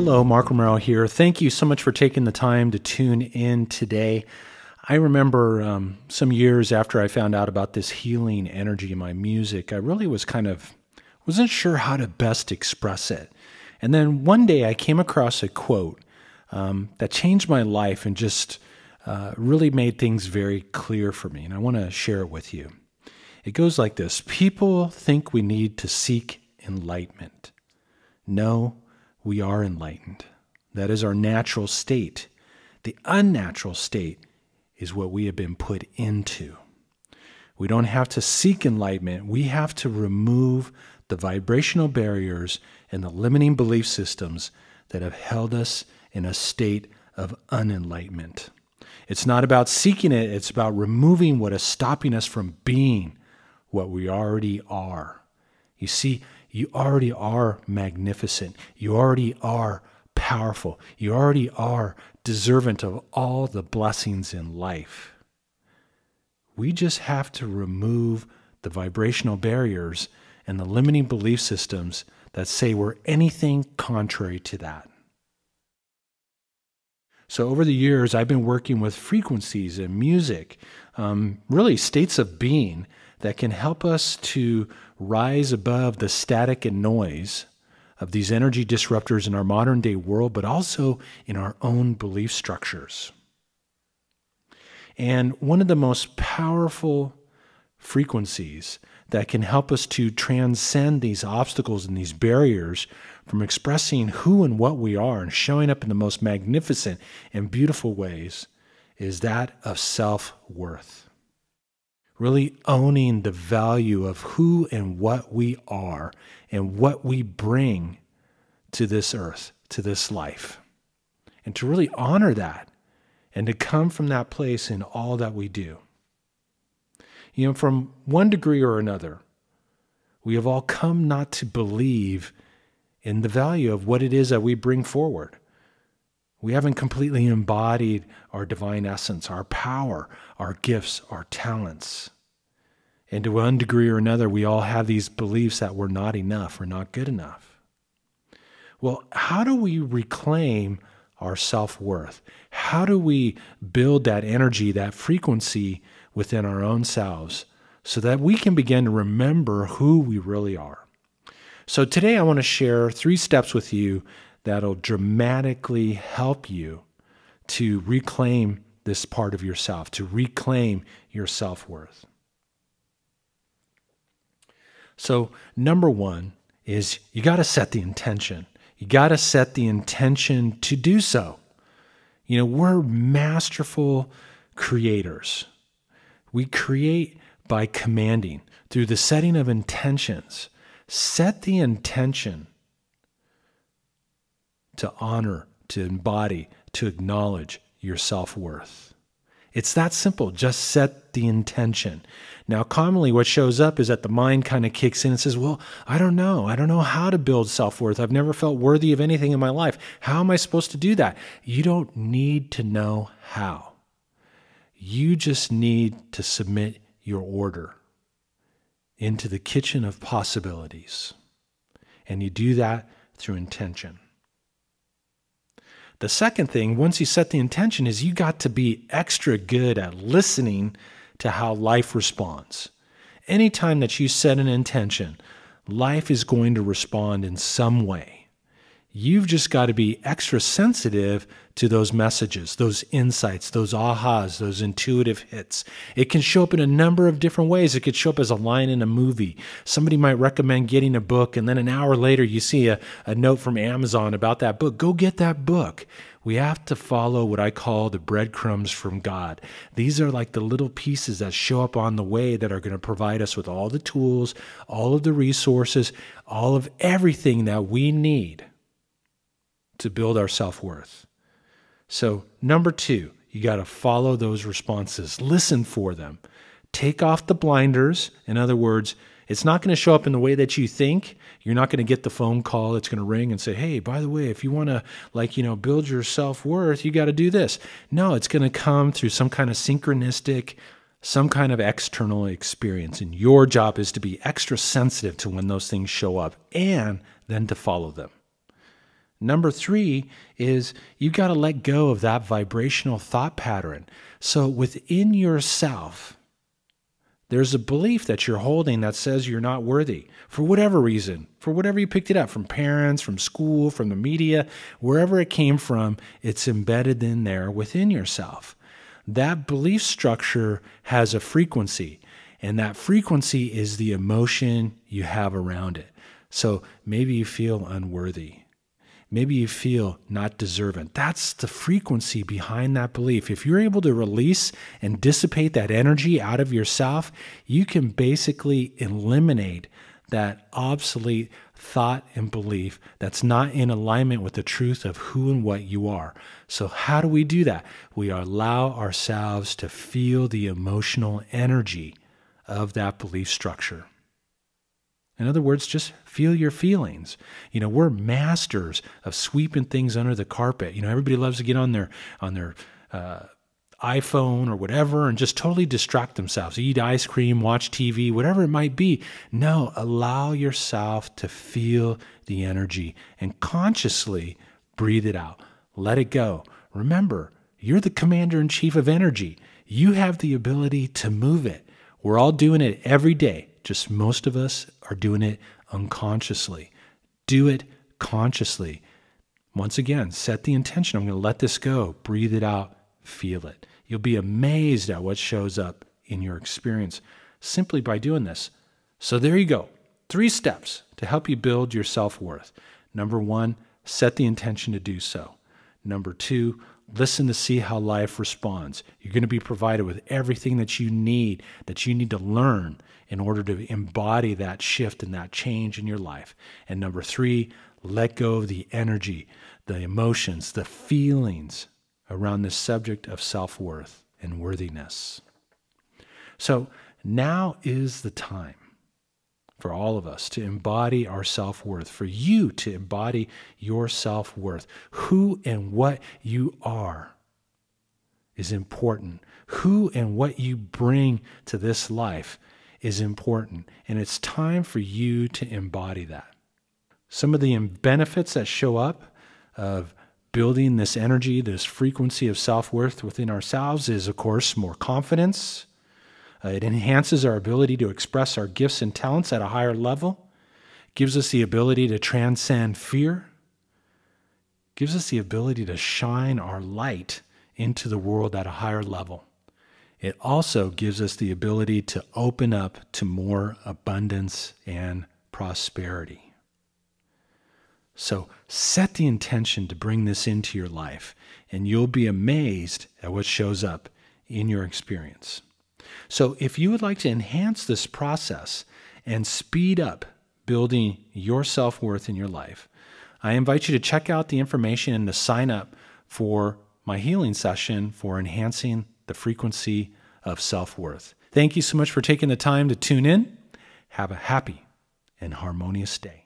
Hello, Mark Romero here. Thank you so much for taking the time to tune in today. I remember some years after I found out about this healing energy in my music, I really wasn't sure how to best express it. And then one day I came across a quote that changed my life and just really made things very clear for me. And I want to share it with you. It goes like this: people think we need to seek enlightenment. No, we are enlightened. That is our natural state. The unnatural state is what we have been put into. We don't have to seek enlightenment. We have to remove the vibrational barriers and the limiting belief systems that have held us in a state of unenlightenment. It's not about seeking it. It's about removing what is stopping us from being what we already are. You see, you already are magnificent. You already are powerful. You already are deserving of all the blessings in life. We just have to remove the vibrational barriers and the limiting belief systems that say we're anything contrary to that. So over the years, I've been working with frequencies in music, really states of being that can help us to rise above the static and noise of these energy disruptors in our modern day world, but also in our own belief structures. And one of the most powerful frequencies that can help us to transcend these obstacles and these barriers from expressing who and what we are and showing up in the most magnificent and beautiful ways is that of self-worth. Really owning the value of who and what we are and what we bring to this earth, to this life. And to really honor that and to come from that place in all that we do. You know, from one degree or another, we have all come not to believe in the value of what it is that we bring forward. We haven't completely embodied our divine essence, our power, our gifts, our talents. And to one degree or another, we all have these beliefs that we're not enough, we're not good enough. Well, how do we reclaim our self-worth? How do we build that energy, that frequency within our own selves so that we can begin to remember who we really are? So today I want to share 3 steps with you that'll dramatically help you to reclaim this part of yourself, to reclaim your self-worth. So number 1 is you got to set the intention. You got to set the intention to do so. You know, we're masterful creators. We create by commanding through the setting of intentions. Set the intention to honor, to embody, to acknowledge your self-worth. It's that simple. Just set the intention. Now, commonly what shows up is that the mind kind of kicks in and says, well, I don't know how to build self-worth. I've never felt worthy of anything in my life. How am I supposed to do that? You don't need to know how. You just need to submit your order into the kitchen of possibilities. And you do that through intention. The second thing, once you set the intention, is you got to be extra good at listening to how life responds. Anytime that you set an intention, life is going to respond in some way. You've just got to be extra sensitive to those messages, those insights, those ahas, those intuitive hits. It can show up in a number of different ways. It could show up as a line in a movie. Somebody might recommend getting a book, and then an hour later you see a note from Amazon about that book. Go get that book. We have to follow what I call the breadcrumbs from God. These are like the little pieces that show up on the way that are going to provide us with all the tools, all of the resources, all of everything that we need to build our self-worth. So number 2, you got to follow those responses. Listen for them. Take off the blinders. In other words, it's not going to show up in the way that you think. You're not going to get the phone call that's going to ring and say, hey, by the way, if you want to build your self-worth, you got to do this. No, it's going to come through some kind of synchronistic, some kind of external experience. And your job is to be extra sensitive to when those things show up and then to follow them. Number 3 is you've got to let go of that vibrational thought pattern. So within yourself, there's a belief that you're holding that says you're not worthy for whatever reason, for whatever you picked it up from parents, from school, from the media, wherever it came from, it's embedded in there within yourself. That belief structure has a frequency, and that frequency is the emotion you have around it. So maybe you feel unworthy. Maybe you feel not deserving. That's the frequency behind that belief. If you're able to release and dissipate that energy out of yourself, you can basically eliminate that obsolete thought and belief that's not in alignment with the truth of who and what you are. So how do we do that? We allow ourselves to feel the emotional energy of that belief structure. In other words, just feel your feelings. We're masters of sweeping things under the carpet. Everybody loves to get on their iPhone or whatever and just totally distract themselves, eat ice cream, watch TV, whatever it might be. No, allow yourself to feel the energy and consciously breathe it out. Let it go. Remember, you're the commander-in-chief of energy. You have the ability to move it. We're all doing it every day. Just most of us are doing it unconsciously. Do it consciously. Once again, set the intention. I'm going to let this go. Breathe it out. Feel it. You'll be amazed at what shows up in your experience simply by doing this. So there you go. 3 steps to help you build your self-worth. Number 1, set the intention to do so. Number 2, listen to see how life responds. You're going to be provided with everything that you need to learn in order to embody that shift and that change in your life. And number 3, let go of the energy, the emotions, the feelings around the subject of self-worth and worthiness. So now is the time for all of us to embody our self-worth, for you to embody your self-worth. Who and what you are is important. Who and what you bring to this life is important, and it's time for you to embody that. Some of the benefits that show up of building this energy, this frequency of self-worth within ourselves is, of course, more confidence. It enhances our ability to express our gifts and talents at a higher level, gives us the ability to transcend fear, gives us the ability to shine our light into the world at a higher level. It also gives us the ability to open up to more abundance and prosperity. So set the intention to bring this into your life, and you'll be amazed at what shows up in your experience. So if you would like to enhance this process and speed up building your self-worth in your life, I invite you to check out the information and to sign up for my healing session for enhancing the frequency of self-worth. Thank you so much for taking the time to tune in. Have a happy and harmonious day.